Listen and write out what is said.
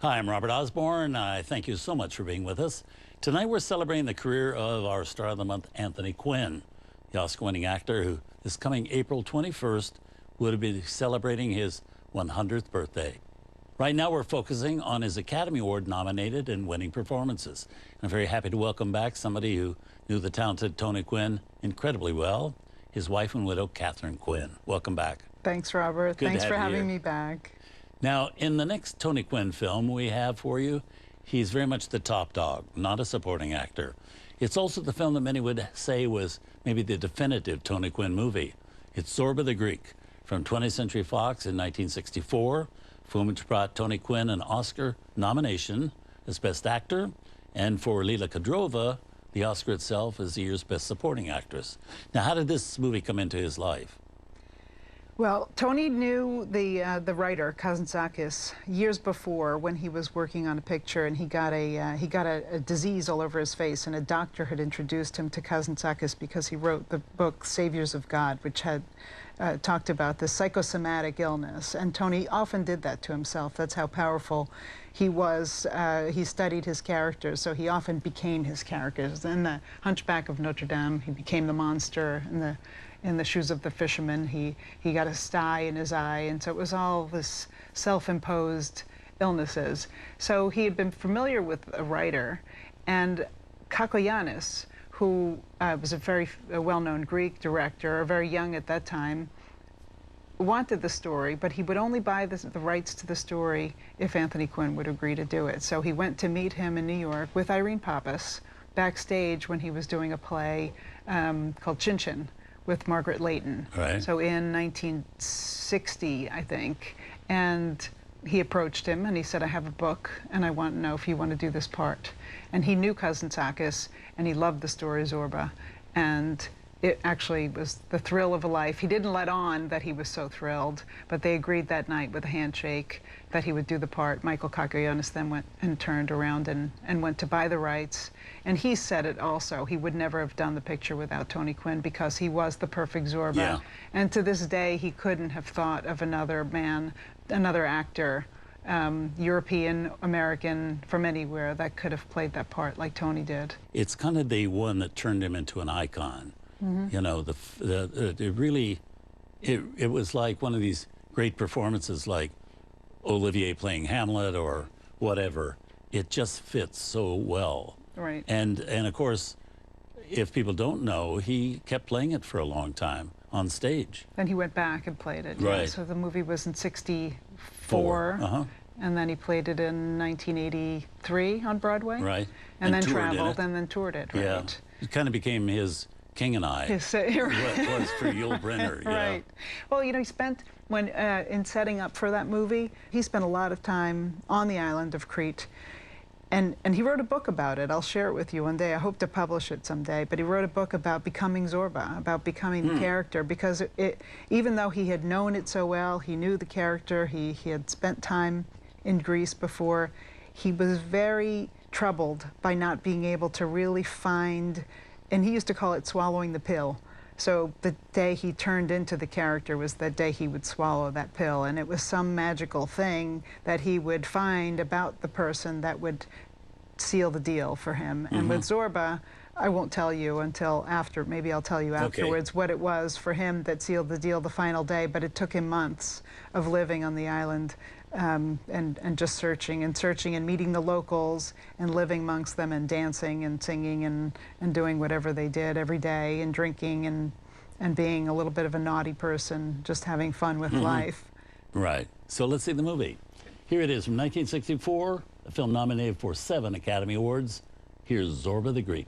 Hi, I'm Robert Osborne. I thank you so much for being with us. Tonight we're celebrating the career of our Star of the Month, Anthony Quinn, the Oscar-winning actor who this coming April 21st would have been celebrating his 100th birthday. Right now we're focusing on his Academy Award nominated and winning performances. And I'm very happy to welcome back somebody who knew the talented Tony Quinn incredibly well, his wife and widow, Catherine Quinn. Welcome back. Thanks, Robert. Good Thanks to for have you having here. me back. Now, in the next Tony Quinn film we have for you, he's very much the top dog, not a supporting actor. It's also the film that many would say was maybe the definitive Tony Quinn movie. It's Zorba the Greek from 20th Century Fox in 1964, for which brought Tony Quinn an Oscar nomination as Best Actor, and for Lila Kadrova, the Oscar itself as the year's Best Supporting Actress. Now, how did this movie come into his life? Well, Tony knew the writer Kazantzakis years before when he was working on a picture, and he got a disease all over his face, and a doctor had introduced him to Kazantzakis because he wrote the book Saviors of God, which had talked about this psychosomatic illness. And Tony often did that to himself. That's how powerful he was. He studied his characters, so he often became his characters. In the Hunchback of Notre Dame, he became the monster. In the Shoes of the Fisherman, he got a sty in his eye, and so it was all this self-imposed illnesses. So he had been familiar with a writer, and Kakoyannis, who was a very well-known Greek director, very young at that time, wanted the story, but he would only buy the rights to the story if Anthony Quinn would agree to do it. So he went to meet him in New York with Irene Pappas backstage when he was doing a play called Chin Chin with Margaret Leighton. Right. So in 1960, I think. And he approached him and he said, I have a book and I want to know if you want to do this part. And he knew Kazantzakis and he loved the story Zorba. And it actually was the thrill of a life. He didn't let on that he was so thrilled, but they agreed that night with a handshake that he would do the part. Michael Kakoyannis then went and turned around and went to buy the rights. And he said it also. He would never have done the picture without Tony Quinn because he was the perfect Zorba. Yeah. And to this day, he couldn't have thought of another man, another actor, European, American, from anywhere that could have played that part like Tony did. It's kind of the one that turned him into an icon. Mm-hmm. You know, it was like one of these great performances like Olivier playing Hamlet or whatever. It just fits so well. Right. And of course, if people don't know, he kept playing it for a long time on stage. Then he went back and played it. Right. Yeah. So the movie was in '64. Uh-huh. And then he played it in 1983 on Broadway. Right. And then toured traveled and then toured it. Right. Yeah. It kind of became his King and I. Yes, What was for Yul Brynner. Yeah. Right. Well, you know, he spent, in setting up for that movie, he spent a lot of time on the island of Crete. And he wrote a book about it. I'll share it with you one day. I hope to publish it someday. But he wrote a book about becoming Zorba, about becoming the character, because even though he had known it so well, he knew the character, he had spent time in Greece before, he was very troubled by not being able to really find, and he used to call it swallowing the pill. So the day he turned into the character was the day he would swallow that pill, and it was some magical thing that he would find about the person that would seal the deal for him. Mm-hmm. And with Zorba, I won't tell you until after, maybe I'll tell you afterwards what it was for him that sealed the deal the final day, but it took him months of living on the island and just searching and meeting the locals and living amongst them and dancing and singing and doing whatever they did every day and drinking and being a little bit of a naughty person, just having fun with life. Right. So let's see the movie. Here it is from 1964, a film nominated for 7 Academy Awards. Here's Zorba the Greek.